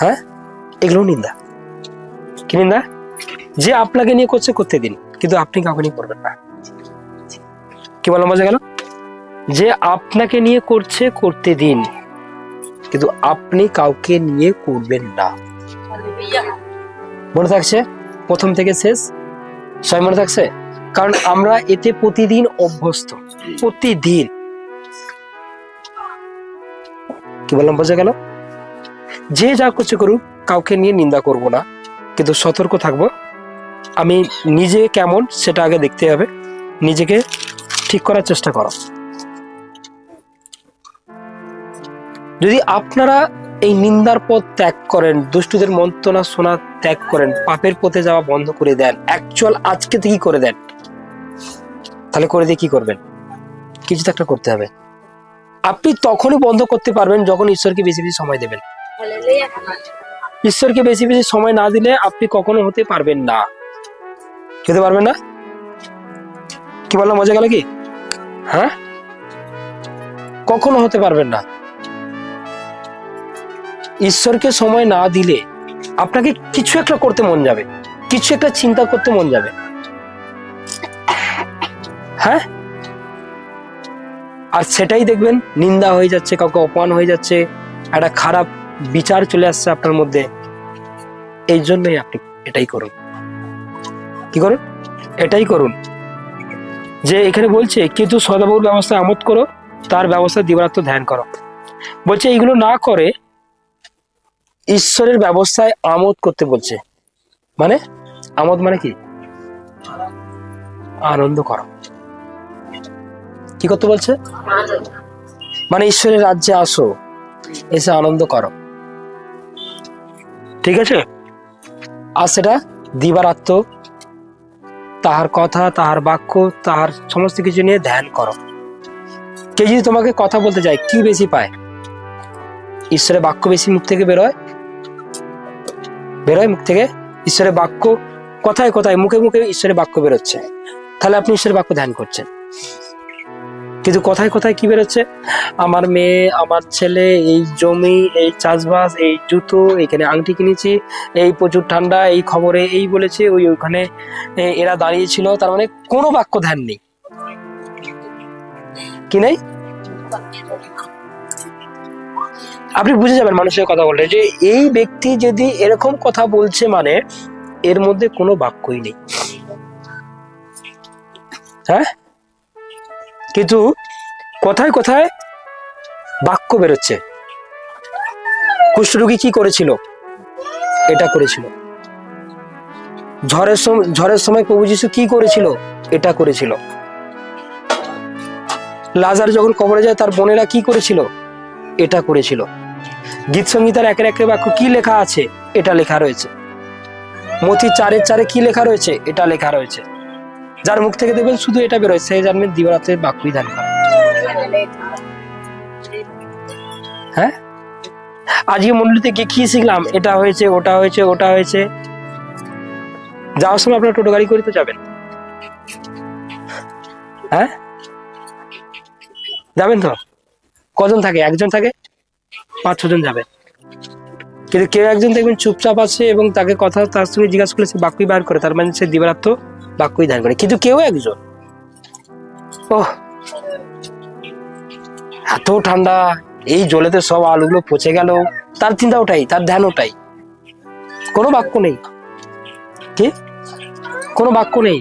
হ্যাঁ, এগুলো নিন্দা। কি নিন্দা? যে আপনাকে নিয়ে করছে করতে দিন, কিন্তু আপনি কাউকে নিয়ে করবেন না। কি বললাম, বোঝা গেল? যে আপনাকে নিয়ে করছে করতে দিন, কিন্তু আপনি কাউকে নিয়ে করবেন না। মনে থাকছে? প্রথম থেকে শেষ সবাই মনে থাকছে? কারণ আমরা এতে প্রতিদিন অভ্যস্ত। প্রতিদিন। কি বললাম, বোঝা গেল? যে যা করছে করুক, কাউকে নিয়ে নিন্দা করব না, কিন্তু সতর্ক থাকবো। আমি নিজে কেমন সেটা আগে দেখতে হবে, নিজেকে ঠিক করার চেষ্টা করো। যদি আপনারা এই নিন্দার পথ ত্যাগ করেন, দুষ্টুদের মন্ত্রণা শোনা ত্যাগ করেন, পাপের পথে যাওয়া বন্ধ করে দেন, অ্যাকচুয়াল আজকে থেকেই করে দেন, তাহলে করে দিয়ে কি করবেন? কিছু তো একটা করতে হবে। আপনি তখনই বন্ধ করতে পারবেন যখন ঈশ্বরকে বেশি বেশি সময় দেবেন। ঈশ্বরকে বেশি বেশি সময় না দিলে আপনি কখনো হতে পারবেন না। খেতে পারবেন না। কি বললাম, মজা গেল কি? হ্যাঁ, কখনো হতে পারবেন না। ঈশ্বরকে সময় না দিলে আপনাকে কিছু একটা করতে মন যাবে, কিছু একটা চিন্তা করতে মন যাবে। হ্যাঁ, আর সেটাই দেখবেন নিন্দা হয়ে যাচ্ছে, কাউকে অপমান হয়ে যাচ্ছে, একটা খারাপ বিচার চলে আসছে আপনার মধ্যে। এই জন্যই আপনি এটাই করুন। কি করুন? এটাই করুন। যে এখানে বলছে কিন্তু সদাপ্রভুর ব্যবস্থা আমোদ করো, তার ব্যবস্থা দিবারাত্র ধ্যান করো। বলছে এইগুলো না করে ঈশ্বরের ব্যবস্থায় আমোদ করতে বলছে। মানে আমোদ মানে কি? আনন্দ করো। কি করতে বলছে? মানে ঈশ্বরের রাজ্যে আসো, এসে আনন্দ করো। ঠিক আছে? আর সেটা দিবারাত্র তাহার কথা, তাহার বাক্য, তাহার সমস্ত কিছু নিয়ে ধ্যান করো। কেউ যদি তোমাকে কথা বলতে যায়, কি বেশি পায়? ঈশ্বরের বাক্য বেশি মুখ থেকে বেরোয় মুখ থেকে ঈশ্বরের বাক্য, কথায় কথায় মুখে মুখে ঈশ্বরের বাক্য বেরোচ্ছে, তাহলে আপনি ঈশ্বরের বাক্য ধ্যান করছেন। কিন্তু কথায় কথায় কি বেরোচ্ছে? আমার মেয়ে, আমার ছেলে, এই জমি, এই চাষবাস, এই জুতো, এইখানে আংটি কিনেছি, এই প্রচুর ঠান্ডা, এই খবরে এই বলেছে, ওইখানে এরা দাঁড়িয়েছিল। তার মানে কোনো বাক্য ধ্যান নেই। কি নেই? আপনি বুঝে যাবেন মানুষের কথা বললে যে এই ব্যক্তি যদি এরকম কথা বলছে, মানে এর মধ্যে কোনো বাক্যই নেই। হ্যাঁ, কিন্তু কথায় কথায় বাক্য বেরোচ্ছে। কুষ্ঠরোগী কি করেছিল? এটা করেছিল। ঝড়ের সময় প্রভু যীশু কি করেছিল? এটা করেছিল। লাজার যখন কবরে যায়, তার বোনেরা কি করেছিল? এটা করেছিল। গীত সংগীতার একের একের বাক্য কি লেখা আছে? এটা লেখা রয়েছে। মতি 4:4 কি লেখা রয়েছে? এটা লেখা রয়েছে। যার মুখ থেকে দেখবেন শুধু এটা বেরোয়, সে জানবেন দিবারাত্রের বাক্যই ধ্যান করে। হ্যাঁ, আজকে মন্ডলীতে গিয়ে কি শিখলাম? এটা হয়েছে, ওটা হয়েছে, ওটা হয়েছে। যাওয়ার সময় আপনারা টোটো গাড়ি করে তো যাবেন। হ্যাঁ, যাবেন তো? কজন থাকে? একজন থাকে, 5-6 জন যাবে। কিন্তু কেউ একজন দেখবেন চুপচাপ আছে এবং তাকে কথা, তার সঙ্গে জিজ্ঞাসা করলে সে বাক্যই বার করে, তার মানে সে দিবারাত্র বাক্যই ধ্যান করে। কিন্তু কেউ একজন, ওহ এত ঠান্ডা, এই জলেতে সব আলুগুলো পচে গেল, তার চিন্তা ওটাই, তার ধ্যান ওটাই। কোনো বাক্য নেই। কি? কোনো বাক্য নেই।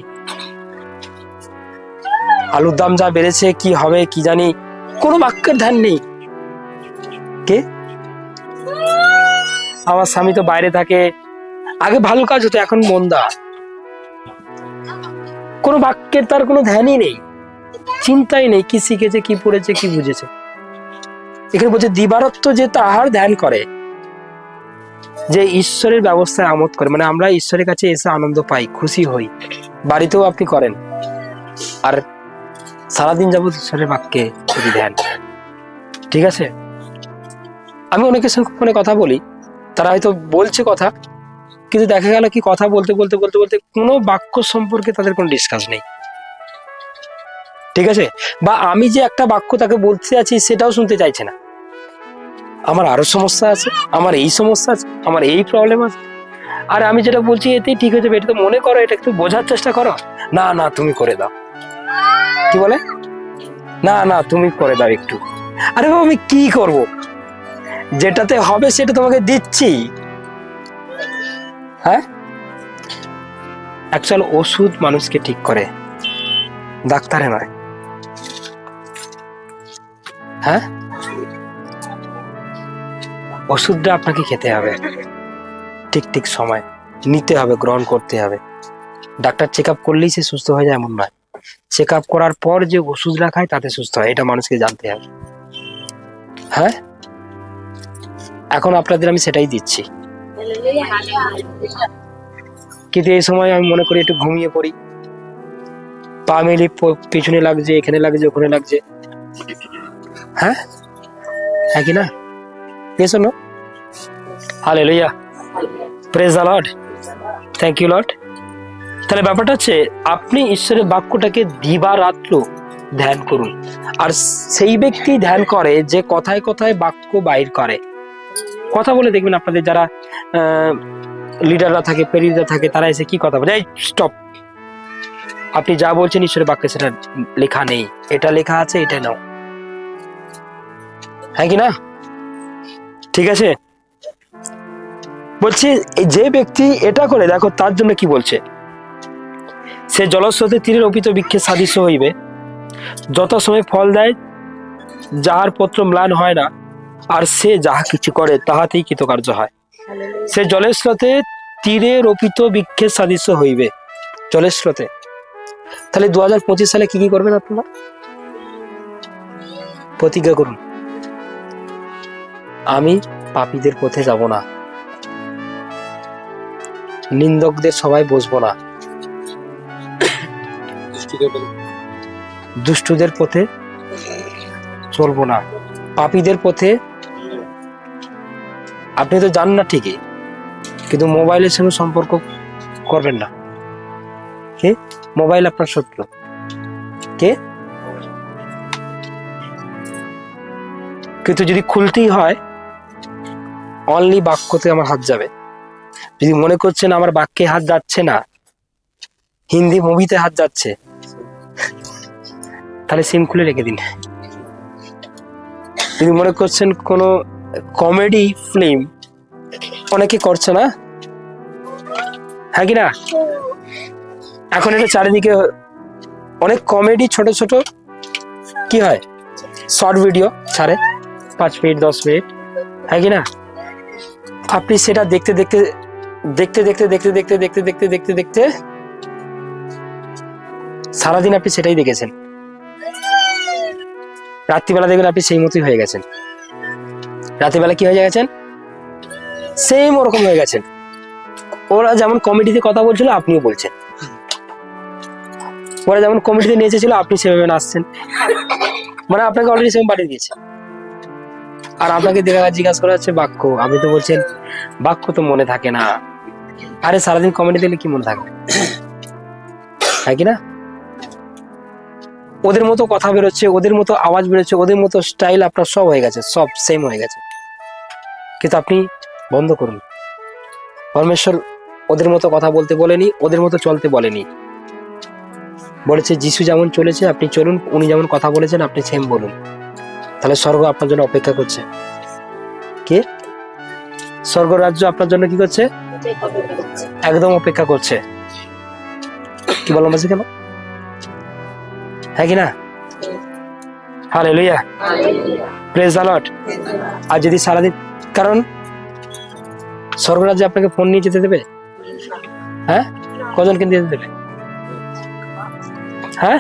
আলুর দাম যা বেড়েছে, কি হবে কি জানি, কোনো বাক্যের ধ্যান নেই। কে? আমার স্বামী তো বাইরে থাকে, আগে ভালো কাজ হতো, এখন মন্দা। কোনো বাক্যের তার কোনো ধ্যানই নেই, চিন্তাই নেই, কি শিখেছে, কি পড়েছে, কি বুঝেছে। এখানে বলছে দিবারাত্র যে তাহার ধ্যান করে, যে ঈশ্বরের ব্যবস্থায় আমোদ করে, মানে আমরা ঈশ্বরের কাছে এসে আনন্দ পাই, খুশি হই। বাড়িতেও আপনি করেন, আর সারাদিন যাবত ঈশ্বরের বাক্যে যদি ধ্যান। ঠিক আছে? আমি অনেকের সঙ্গে ফোনে কথা বলি, তারা হয়তো বলছে কথা, কিন্তু দেখা গেল কি কথা বলতে বলতে বলতে বলতে কোনো বাক্য সম্পর্কে তাদের কোনো ডিসকাস নেই। ঠিক আছে? বা আমি যে একটা বাক্য তাকে বলতে আছি সেটাও শুনতে চাইছে না। আমার আরো সমস্যা আছে, আমার এই সমস্যা আছে, আমার এই প্রবলেম আছে, আর আমি যেটা বলছি এতেই ঠিক হয়ে যাবে, এটা তো মনে করো, এটা একটু বোঝার চেষ্টা করো। না না, তুমি করে দাও। কি বলে? না না, তুমি করে দাও একটু। আরে বাবা, আমি কি করব? যেটাতে হবে সেটা তোমাকে দিচ্ছি। হ্যাঁ, অ্যাকচুয়াল ওষুধ মানুষকে ঠিক করে, ডাক্তারে নয়। হ্যাঁ, ওষুধটা আপনাকে খেতে হবে, ঠিক ঠিক সময় নিতে হবে, গ্রহণ করতে হবে। ডাক্তার চেক আপ করলেই সে সুস্থ হয়ে যায় এমন নয়, চেক আপ করার পর যে ওষুধটা খায় তাতে সুস্থ হয়, এটা মানুষকে জানতে হবে। হ্যাঁ, এখন আপনাদের আমি সেটাই দিচ্ছি। কিন্তু এই সময় আমি মনে করি একটু ঘুমিয়ে পড়ি, পা মেলি, পিছনে লাগছে, এখানে লাগছে, ওখানে লাগছে। হ্যাঁ, হ্যাঁ কি না? Yes or no? Hallelujah. Praise the Lord. Thank you Lord. তাহলে ব্যাপারটা হচ্ছে আপনি ঈশ্বরের বাক্যটাকে দিবারাত্র ধ্যান করুন। আর সেই ব্যক্তি ধ্যান করে যে কথায় কথায় বাক্য বাইর করে। কথা বলে দেখবেন আপনাদের যারা লিডাররা থাকে, প্রেরিতরা থাকে, তারা এসে কি কথা বলে, এই স্টপ, আপনি যা বলছেন ঈশ্বরের বাক্যে সেটা লেখা নেই, এটা লেখা আছে, এটা নাও। হ্যাঁ কি না? ঠিক আছে? বলছি যে ব্যক্তি এটা করে, দেখো তার জন্য কি বলছে, সে জলস্রোতে তীরে রোপিত বৃক্ষের সাদৃশ্য হইবে, যত সময় ফল দেয়, যাহার পত্র ম্লান হয় না, আর সে যাহা কিছু করে তাহাতেই কৃতকার্য হয়। সে জলের স্রোতে তীরে রোপিত বৃক্ষের সাদৃশ্য হইবে। জলের স্রোতে, তাহলে 2025 সালে কি কি করবেন আপনারা? প্রতিজ্ঞা করুন, আমি পাপীদের পথে যাব না, নিন্দকদের সবাই বসবো না, দুষ্টদের পথে চলবো না, পাপীদের পথে। আপনি তো জানেন না ঠিকই, কিন্তু মোবাইলের সঙ্গে সম্পর্ক করবেন না। কে? মোবাইল আপনার শত্রু। কে? কিন্তু যদি খুলতেই হয়, অনলি বাক্যতে আমার হাত যাবে। যদি মনে করছেন আমার বাক্যে হাত যাচ্ছে না, হিন্দি মুভিতে হাত যাচ্ছে, তাহলে সিম খুলে রেখে দিন। যদি মনে করছেন কোনো কমেডি ফিল্ম, অনেকে করছে না, হ্যাঁ কি না? এখন এটা চারিদিকে অনেক কমেডি, ছোট ছোট কি হয়, শর্ট ভিডিও ছাড়ে, 5 মিনিট 10 মিনিট, হ্যাঁ কি না? আপনি সেটা দেখতে দেখতে দেখতে দেখতে দেখতে দেখতে দেখতে দেখতে দেখতে দেখতে সারাদিন আপনি সেটাই দেখেছেন। রাত্রিবেলা দেখবেন আপনি সেই মতোই হয়ে গেছেন। রাত্রিবেলা কি হয়ে গেছেন? সেম ওরকম হয়ে গেছেন। ওরা যেমন কমেডিতে কথা বলছিল আপনিও বলছেন, ওরা যেমন কমেডিতে নেচেছিল আপনি সেভাবে নাচছেন, মানে আপনাকে অলরেডি সেম পাঠিয়ে দিয়েছে। আর আপনাকে জিজ্ঞাসা করা হচ্ছে বাক্য, আপনি তো বলছেন বাক্য তো মনে থাকে না। আরে সারাদিন কমেডি দিলে কি মনে থাকবে, হ্যাঁ কি না? ওদের মতো কথা বেরোচ্ছে, ওদের মতো আওয়াজ বেরোচ্ছে, ওদের মতো স্টাইল আপনার সব হয়ে গেছে, সব সেম হয়ে গেছে। কিন্তু আপনি বন্ধ করুন। পরমেশ্বর ওদের মতো কথা বলতে বলেনি, ওদের মতো চলতে বলেনি। বলেছে যিশু যেমন চলেছে আপনি চলুন, উনি যেমন কথা বলেছেন আপনি সেম বলুন। তাহলে স্বর্গ আপনার জন্য অপেক্ষা করছে। কে? স্বর্গ রাজ্য আপনার জন্য কি করছে? একদম অপেক্ষা করছে। কি বললাম বলছি কেন, হ্যাঁ কি না? Hallelujah, praise the Lord. আর যদি সারাদিন, কারণ স্বর্গরাজ্যে আপনাকে ফোন নিয়ে যেতে দেবে? হ্যাঁ, কজনকে দিয়ে দেবে? হ্যাঁ,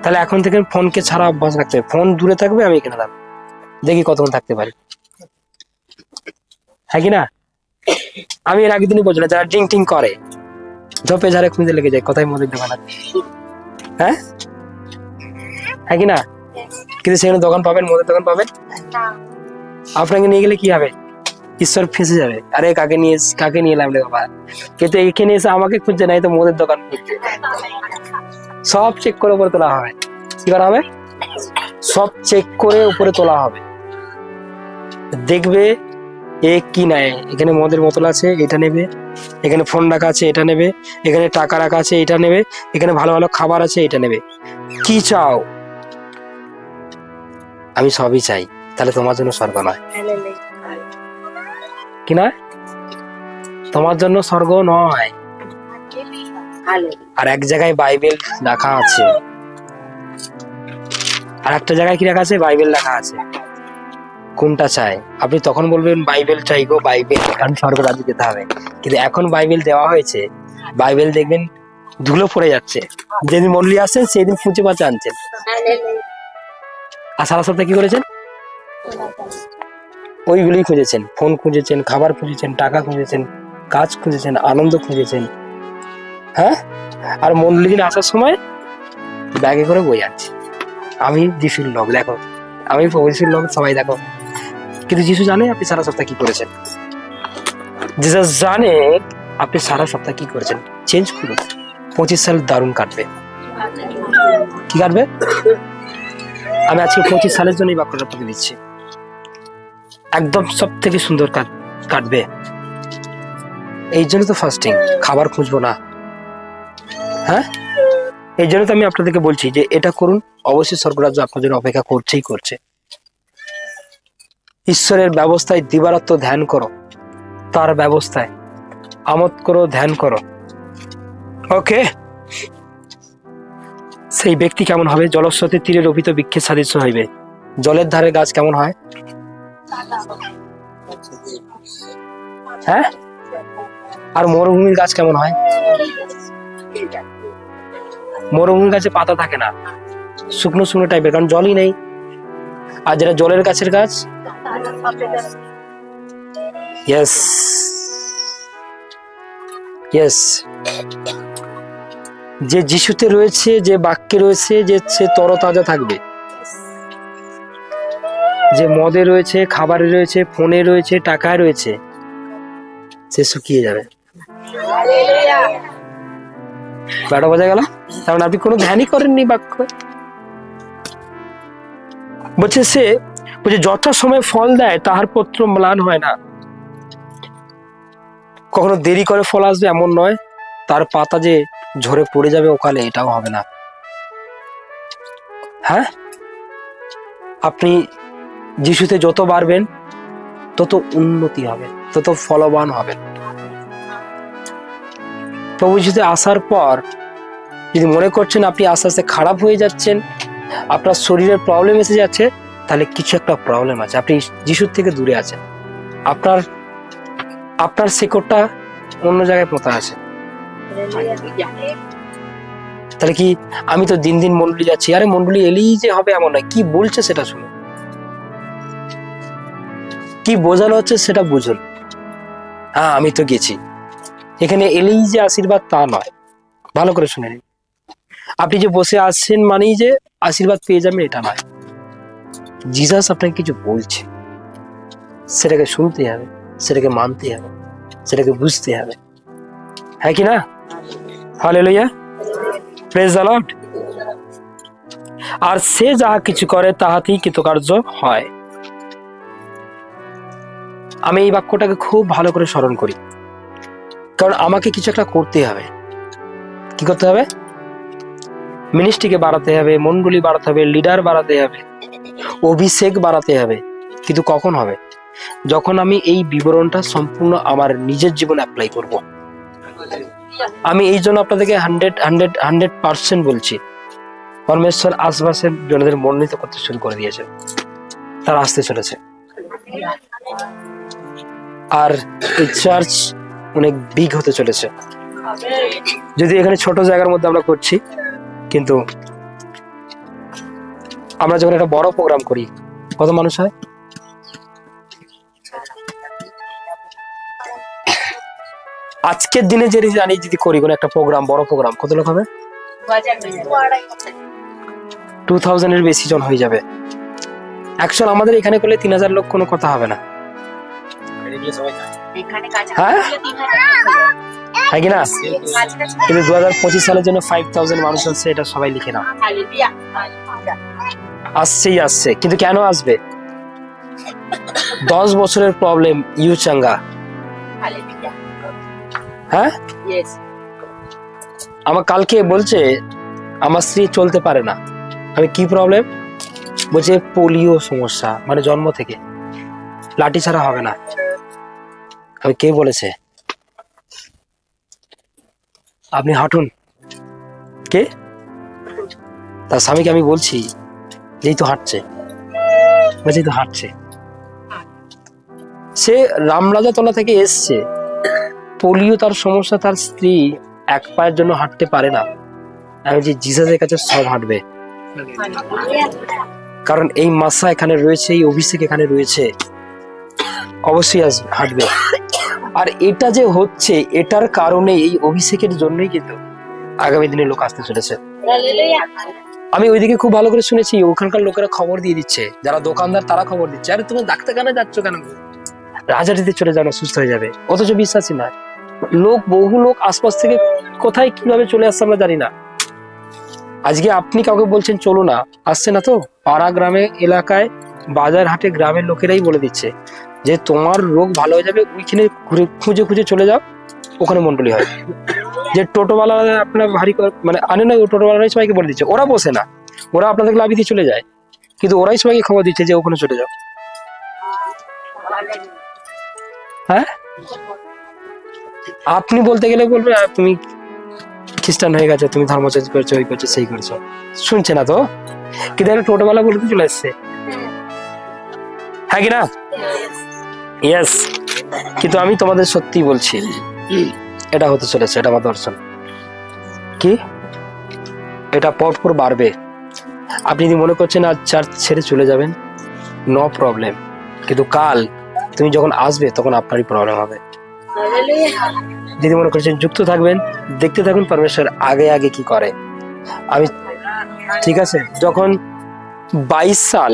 তাহলে এখন থেকে ফোনকে ছাড়া অভ্যাস রাখতে হবে। ফোন দূরে থাকবে, আমি এখানে থাকবো, দেখি কতক্ষণ থাকতে পারি, হ্যাঁ কি না? আমি এর আগের দিনই বলছিলাম, যারা ড্রিঙ্ক টিং করে ঝোপে ঝাড়ে খুঁজে লেগে যায় কোথায় মদের দোকান আছে, হ্যাঁ হ্যাঁ কি না? কিন্তু সেখানে দোকান পাবেন, মদের দোকান পাবেন? আপনাকে নিয়ে গেলে কি হবে? ঈশ্বর ফেঁসে যাবে, আরে কাকে নিয়ে এলাম রে বাবা। কিন্তু এখানে এসে আমাকে খুঁজছে, নাই তো মদের দোকান খুঁজছে। সব চেক করে উপরে তোলা হবে। কি করা হবে? সব চেক করে উপরে তোলা হবে। দেখবে এ কি নাই, এখানে মদের বোতল আছে এটা নেবে, এখানে ফোন রাখা আছে এটা নেবে, এখানে টাকা রাখা আছে এটা নেবে, এখানে ভালো ভালো খাবার আছে এটা নেবে। কি চাও? আমি সবই চাই। তাহলে তোমার জন্য স্বর্গ নয়। কি নয়? তোমার জন্য স্বর্গ নয়। আর এক জায়গায় বাইবেল রাখা আছে, আর একটা জায়গায় কি রাখা আছে? বাইবেল রাখা আছে। কোনটা চাই? আপনি তখন বলবেন বাইবেল চাই গো, বাইবেল, কারণ স্বর্গ রাজ্যে যেতে হবে। কিন্তু এখন বাইবেল দেওয়া হয়েছে, বাইবেল দেখবেন ধুলো পড়ে যাচ্ছে। যেদিন মল্লি আসছেন সেদিন ফুঁচে পাচে আনছেন। আর সারা সপ্তাহে কি করেছেন? ওইগুলোই খুঁজেছেন। ফোন খুঁজেছেন, খাবার খুঁজেছেন, টাকা খুঁজেছেন, কাজ খুঁজেছেন, আনন্দ খুঁজেছেন, হ্যাঁ। আর মল্লি দিন আসার সময় ব্যাগে করে বই আনছে, আমি যিশুর লোক, দেখো আমি যিশুর লোক, সবাই দেখো। কিন্তু যিশু জানে আপনি সারা সপ্তাহ কি করেছেন। জিসাস জানে আপনি সারা সপ্তাহ কি করেছেন। চেঞ্জ করুন, 25 সাল দারুণ কাটবে। কি কাটবে? আমি আজকে 25 সালের জন্য এই বাক্যটা আপনাকে দিচ্ছি, একদম সব থেকে সুন্দর কাটবে। এই জন্য তো ফাস্টিং, খাবার খুঁজবো না, হ্যাঁ। এই জন্য তো আমি আপনাদেরকে বলছি যে এটা করুন, অবশ্যই স্বর্গরাজ্য আপনার জন্য অপেক্ষা করছেই করছে। ঈশ্বরের ব্যবস্থায় দিবারাত্র ধ্যান করো, তার ব্যবস্থায় আমোদ করো, ধ্যান করো। ওকে, সেই ব্যক্তি কেমন হবে? জলস্রোতের তীরে রোপিত বৃক্ষের সাদৃশ্য হইবে। জলের ধারে গাছ কেমন হয়? হ্যাঁ, আর মরুভূমির গাছ কেমন হয়? মরুভূমির গাছে পাতা থাকে না, শুকনো শুকনো টাইপের, কারণ জলই নেই। আর যেটা জলের গাছের গাছ, ইয়েস ইয়েস, যে যিশুতে রয়েছে, যে বাক্যে রয়েছে, যে সে তরতাজা থাকবে। যে মদে রয়েছে, খাবারে রয়েছে, ফোনে রয়েছে, টাকায় রয়েছে, সে শুকিয়ে যাবে। বারোটা বোঝা গেল? কারণ আপনি কোনো ধ্যানই করেননি বাক্য। বলছে সে বলছে যথা সময় ফল দেয়, তাহার পত্র ম্লান হয় না। কখনো দেরি করে ফল আসবে এমন নয়, তার পাতা যে ঝরে পড়ে যাবে ওখানে, এটাও হবে না। হ্যাঁ, আপনি যিশুতে যত বাড়বেন তত উন্নতি হবে, তত ফলবান হবেন। প্রভু যিশুতে আসার পর যদি মনে করছেন আপনি আস্তে আস্তে খারাপ হয়ে যাচ্ছেন, আপনার শরীরের প্রবলেম এসে যাচ্ছে, তাহলে কিছু একটা প্রবলেম আছে, আপনি যিশুর থেকে দূরে আছেন। আপনার আপনার শিকড়টা অন্য জায়গায় পোঁতা আছে। তাহলে কি আমি তো দিন দিন মন্ডলী যাচ্ছি, আরে মন্ডলী এলেই যে হবে এমন নয়। কি বলছে সেটা শুনুন, কি বোঝানো হচ্ছে সেটা বুঝুন। হ্যাঁ, আমি তো গেছি, এখানে এলেই যে আশীর্বাদ তা নয়। ভালো করে শুনে নিন, আপনি যে বসে আছেন মানেই যে আশীর্বাদ পেয়ে যাবেন এটা নয়। জিসাস আপনাকে কিছু বলছে, সেটাকে শুনতে হবে, সেটাকে মানতে হবে, সেটাকে বুঝতে হবে। হ্যাঁ কি না? Hallelujah, praise the Lord. আর সে যাহা কিছু করে তাহাতেই কৃতকার্য হয়। আমি এই বাক্যটাকে খুব ভালো করে স্মরণ করি, কারণ আমাকে কিছু একটা করতে হবে। কি করতে হবে? মিনিস্ট্রিকে বাড়াতে হবে, মন্ডলী বাড়াতে হবে, লিডার বাড়াতে হবে, অভিষেক বাড়াতে হবে। কিন্তু কখন হবে? যখন আমি এই বিবরণটা সম্পূর্ণ আমার নিজের জীবনে অ্যাপ্লাই করব। আমি এই জন্য আপনাদেরকে 100% বলছি, পরমেশ্বর আশপাশের জনদের মনোনীত করতে শুরু করে দিয়েছে, তারা আসতে চলেছে। আর এই চার্চ অনেক বিগ হতে চলেছে। যদি এখানে ছোট জায়গার মধ্যে আমরা করছি, কিন্তু আমরা যখন একটা বড় প্রোগ্রাম করি, কত মানুষ হয়? আজকের দিনে যে জানি যদি করি কোনো একটা প্রোগ্রাম, বড় প্রোগ্রাম, কত লোক হবে? 2000 এর বেশি জন হয়ে যাবে। অ্যাকচুয়াল আমাদের এখানে করলে 3000 লোক, কোনো কথা হবে না। হ্যাঁ, হ্যাঁ কি না? কিন্তু 2025 সালের জন্য 5000 মানুষ আছে, এটা সবাই লিখে নাও। আসছেই আসছে, কিন্তু কেন আসবে? 10 বছরের প্রবলেম ইউ চাঙ্গা। হ্যাঁ, আমার কালকে বলছে আমার স্ত্রী চলতে পারে না। আমি কি প্রবলেম? বলছে পোলিও সমস্যা, মানে জন্ম থেকে, লাঠি ছাড়া হবে না। আমি কে বলেছে? আপনি হাঁটুন। কে? তার স্বামীকে আমি বলছি যেই তো হাঁটছে, বলছে তো হাঁটছে। সে রামরাজাতলা থেকে এসছে, পোলিও তার সমস্যা, তার স্ত্রী এক পায়ের জন্য হাঁটতে পারে না। আমি যে জিসাসের কাছে সব হাঁটবে, কারণ এই মাসা এখানে রয়েছে, এই অভিষেক এখানে রয়েছে, অবশ্যই হাঁটবে। আর এটা যে হচ্ছে, এটার কারণে, এই অভিষেকের জন্যই কিন্তু আগামী দিনে লোক আসতে চলেছে। আমি ওইদিকে খুব ভালো করে শুনেছি, ওখানকার লোকেরা খবর দিয়ে দিচ্ছে, যারা দোকানদার তারা খবর দিচ্ছে, আরে তুমি ডাক্তার কেন যাচ্ছ, কেন রাজাটিতে চলে যাও, সুস্থ হয়ে যাবে। অথচ বিশ্বাসী নয় লোক, বহু লোক আশপাশ থেকে কোথায় কিভাবে চলে আসছে আমরা জানি না। আজকে আপনি কাউকে বলছেন চলো না, আসছে না তো। পাড়া গ্রামে এলাকায় বাজার হাটে গ্রামের লোকেরাই বলে দিচ্ছে যে তোমার রোগ ভালো হয়ে যাবে, ওইখানে খুঁজে খুঁজে চলে যাও, ওখানে মন্ডলী হয়। যে টোটোওয়ালা আপনার ভারী মানে আনে না, টোটোওয়ালারাই সবাইকে বলে দিচ্ছে, ওরা বসে না, ওরা আপনাদের লাভি দিয়ে চলে যায়, কিন্তু ওরাই সবাইকে খবর দিচ্ছে যে ওখানে চলে যাও। হ্যাঁ, আপনি বলতে গেলে বলবে তুমি খ্রিস্টান হয়ে গেছে, তুমি ধর্ম চেঞ্জ করছো, ওই করছো সেই করছো, শুনছে না তো, কিন্তু একটা টোটোওয়ালা বলে চলে এসছে, হ্যাঁ কি না? ইয়েস। কিন্তু আমি তোমাদের সত্যি বলছি, এটা হতে চলেছে, এটা আমার দর্শন। কি এটা পরপর বাড়বে। আপনি যদি মনে করছেন আজ চার্চ ছেড়ে চলে যাবেন, নো প্রবলেম, কিন্তু কাল তুমি যখন আসবে তখন আপনারই প্রবলেম হবে। যদি মনে করছেন যুক্ত থাকবেন, দেখতে থাকুন পরমেশ্বর আগে আগে কি করে। আমি ঠিক আছে, যখন 22 সাল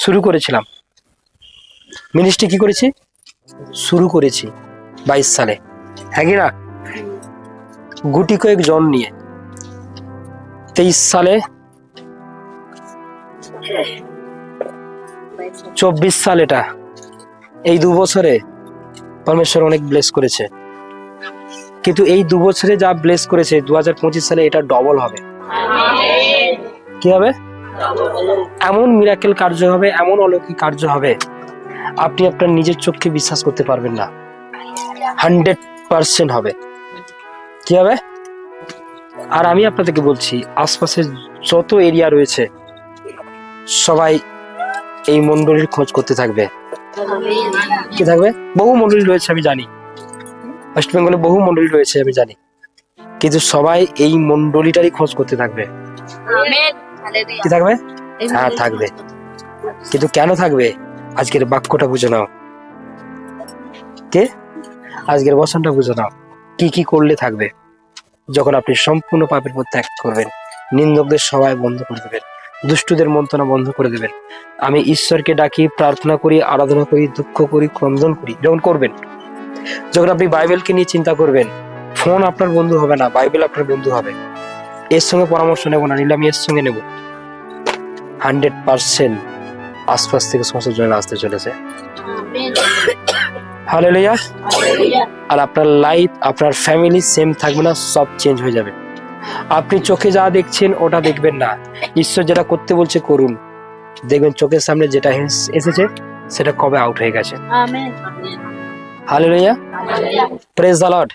শুরু করেছিলাম মিনিস্ট্রি, কি করেছি শুরু করেছি 22 সালে, হ্যাঁ কি না? গুটি কয়েক জন নিয়ে 23 সালে, 24 সাল, এটা এই 2 বছরে পরমেশ্বর অনেক ব্লেস করেছে। কিন্তু এই 2 বছরে যা ব্লেস করেছে 2025 সালে এটা ডবল হবে। কি হবে? এমন মিরাকেল কার্য হবে, এমন অলৌকিক কার্য হবে, আপনি আপনার নিজের চোখকে বিশ্বাস করতে পারবেন না। 100% হবে। কি হবে? আর আমি আপনাদেরকে বলছি, আশপাশে যত এরিয়া রয়েছে সবাই এই মন্ডলীর খোঁজ করতে থাকবে। কি থাকবে? বহু মন্ডলী রয়েছে আমি জানি, ওয়েস্ট বেঙ্গলে বহু মন্ডলী রয়েছে আমি জানি, কিন্তু সবাই এই মন্ডলীটারই খোঁজ করতে থাকবে। কি থাকবে? হ্যাঁ থাকবে। কিন্তু কেন থাকবে? আজকের বাক্যটা বুঝে নাও, কে আজকের বচনটা বুঝে নাও, কি কি করলে থাকবে। যখন আপনি সম্পূর্ণ পাপের পথ ত্যাগ করবেন, নিন্দকদের সবাই বন্ধ করে দেবেন, দুষ্টুদের মন্ত্রণা বন্ধ করে দেবেন, আমি ঈশ্বরকে ডাকি, প্রার্থনা করি, আরাধনা করি, দুঃখ করি, ক্রন্দন করি, যখন করবেন, যখন আপনি বাইবেলকে নিয়ে চিন্তা করবেন, ফোন আপনার বন্ধু হবে না, বাইবেল আপনার বন্ধু হবে। এর সঙ্গে পরামর্শ নেব না, নিলে আমি এর সঙ্গে নেব, 100% আশপাশ থেকে সমস্ত জন্য আসতে চলেছে। হালেলুয়া। আর আপনার লাইফ, আপনার ফ্যামিলি সেম থাকবে না, সব চেঞ্জ হয়ে যাবে। আপনি চোখে যা দেখছেন ওটা দেখবেন না, ঈশ্বর যেটা করতে বলছে করুন, দেখবেন চোখের সামনে যেটা এসেছে সেটা কবে আউট হয়ে গেছে। Hallelujah, praise the Lord.